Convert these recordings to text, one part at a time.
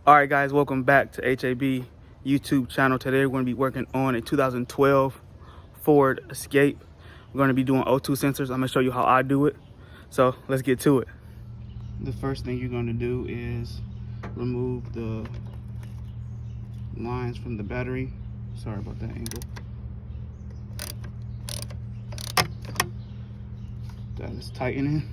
All right, guys, welcome back to H.A.B YouTube channel. Today we're going to be working on a 2012 Ford Escape. We're going to be doing O2 sensors. I'm going to show you how I do it. So let's get to it. The first thing you're going to do is remove the lines from the battery. Sorry about that angle. That is tightening.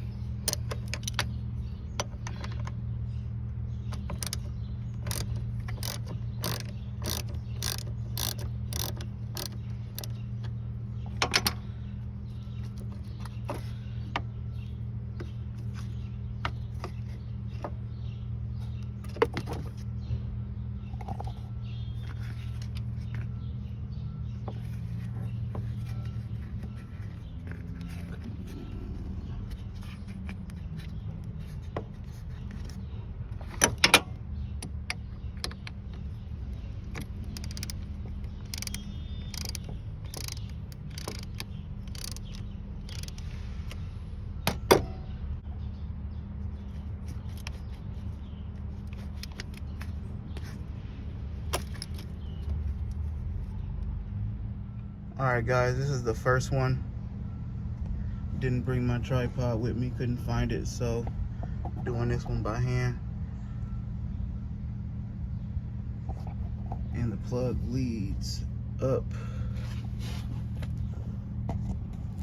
Alright guys, this is the first one. Didn't bring my tripod with me, couldn't find it, so doing this one by hand. And the plug leads up.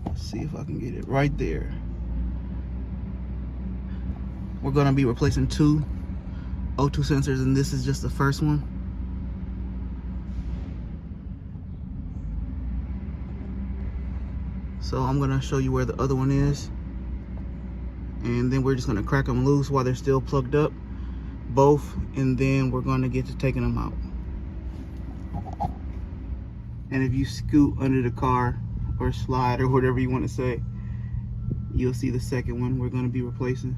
Let's see if I can get it right there. We're gonna be replacing two O2 sensors, and this is just the first one. So I'm gonna show you where the other one is, and then we're just gonna crack them loose while they're still plugged up, both, and then we're gonna get to taking them out. And if you scoot under the car or slide or whatever you want to say, you'll see the second one we're gonna be replacing.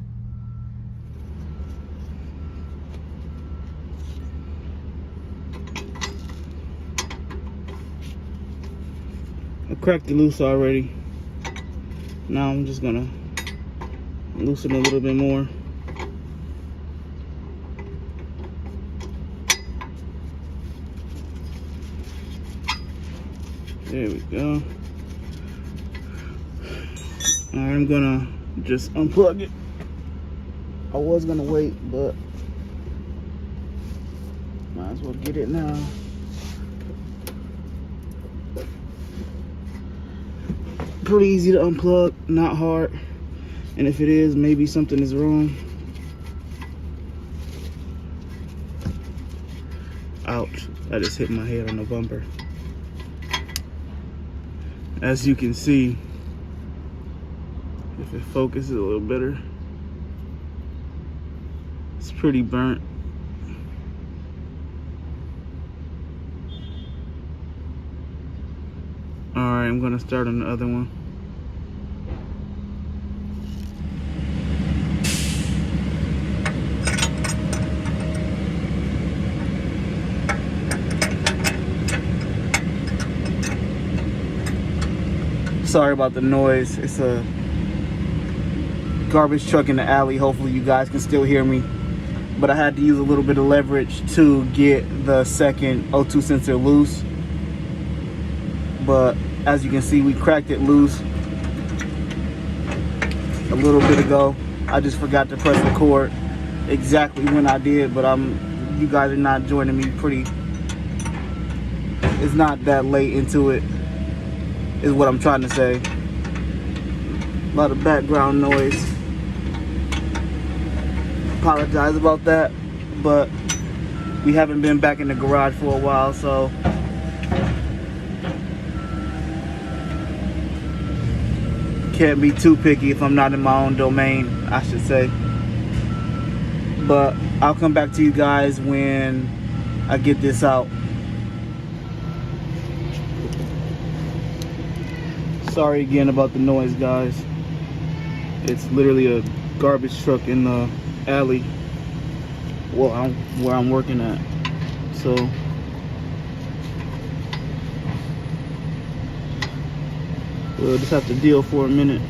I cracked it loose already. Now I'm just gonna loosen a little bit more. There we go. Alright, I'm gonna just unplug it. I was gonna wait, but might as well get it now. Pretty easy to unplug, not hard. And if it is, maybe something is wrong. Ouch, I just hit my head on the bumper. As you can see, if it focuses a little better, it's pretty burnt. Alright, I'm gonna start on the other one. Sorry about the noise. It's a garbage truck in the alley. Hopefully you guys can still hear me. But I had to use a little bit of leverage to get the second O2 sensor loose. But as you can see, we cracked it loose a little bit ago. I just forgot to press record exactly when I did, but you guys are not joining me it's not that late into it, is what I'm trying to say. A lot of background noise. Apologize about that, but we haven't been back in the garage for a while, so can't be too picky if I'm not in my own domain, I should say. But I'll come back to you guys when I get this out. Sorry again about the noise, guys. It's literally a garbage truck in the alley where I'm working at. So we'll just have to deal for a minute.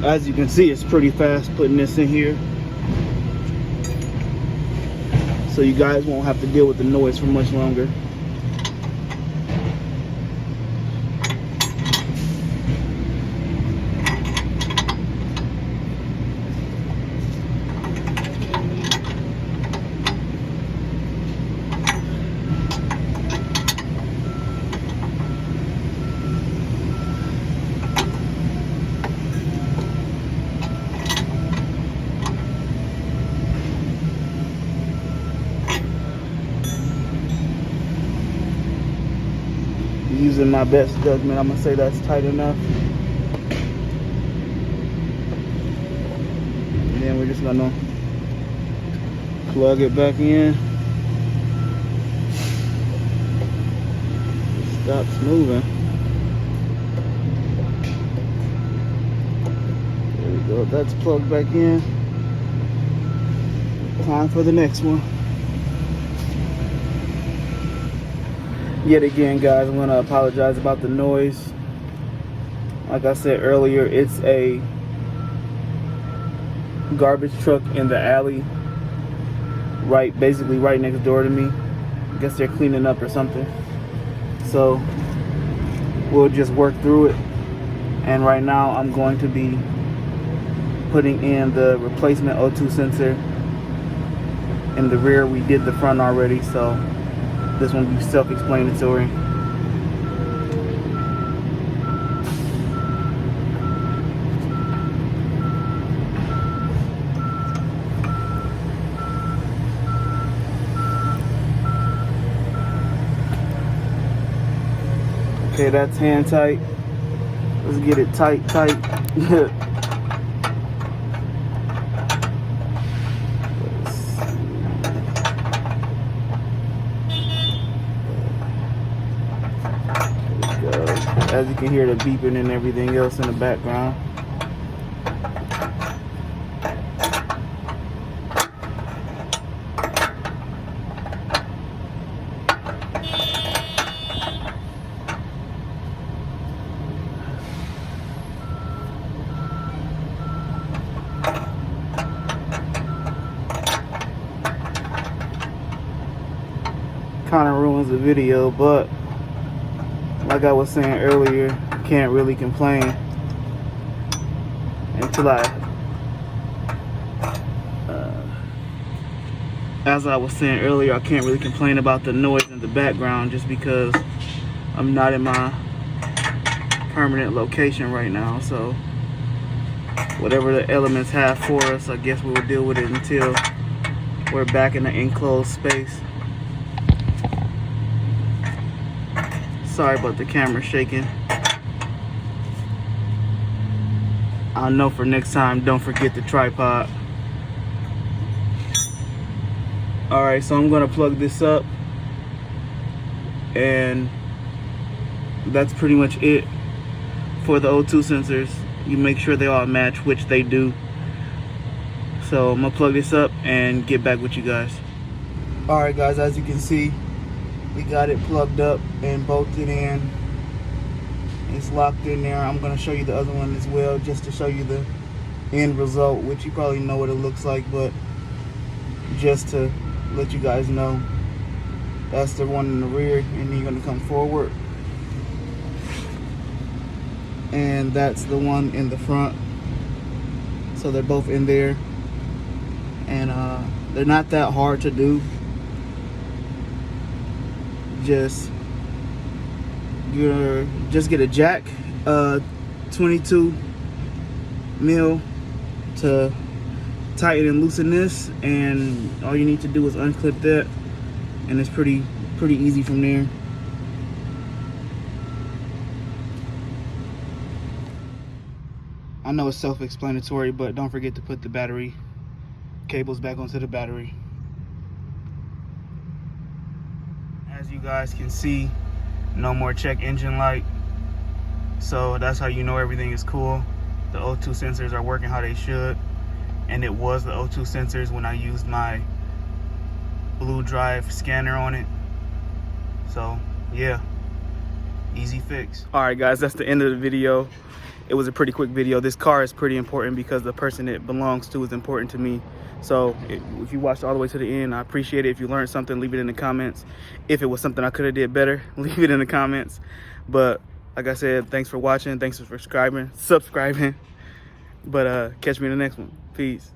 As you can see, it's pretty fast putting this in here, so you guys won't have to deal with the noise for much longer. Using my best judgment, I'm gonna say that's tight enough. And then we're just gonna plug it back in. It stops moving. There we go, that's plugged back in. Time for the next one. Yet again, guys, I'm going to apologize about the noise. Like I said earlier, it's a garbage truck in the alley, basically right next door to me. I guess they're cleaning up or something. So we'll just work through it. And right now, I'm going to be putting in the replacement O2 sensor in the rear. We did the front already, so this one will be self-explanatory. Okay, that's hand tight. Let's get it tight. As you can hear the beeping and everything else in the background. Kind of ruins the video, but like I was saying earlier, I can't really complain until as I was saying earlier, I can't really complain about the noise in the background just because I'm not in my permanent location right now. So whatever the elements have for us, I guess we'll deal with it until we're back in the enclosed space. Sorry about the camera shaking. I'll know for next time, don't forget the tripod. Alright, so I'm gonna plug this up, and that's pretty much it for the O2 sensors. You make sure they all match, which they do. So I'm gonna plug this up and get back with you guys. Alright guys, as you can see, we got it plugged up and bolted in. It's locked in there. I'm going to show you the other one as well, just to show you the end result, which you probably know what it looks like, but just to let you guys know, that's the one in the rear, and then you're going to come forward, and that's the one in the front. So they're both in there, and they're not that hard to do. Just get a jack, 22 mil to tighten and loosen this, and all you need to do is unclip that, and it's pretty easy from there. I know it's self-explanatory, but don't forget to put the battery cables back onto the battery. As you guys can see, no more check engine light, so that's how you know everything is cool. The O2 sensors are working how they should, and it was the O2 sensors when I used my blue drive scanner on it. So yeah, easy fix. All right guys, that's the end of the video. it was a pretty quick video. This car is pretty important because the person it belongs to is important to me. So if you watched all the way to the end, I appreciate it. If you learned something, leave it in the comments. If it was something I could have did better, leave it in the comments. But like I said, thanks for watching. Thanks for subscribing. But catch me in the next one. Peace.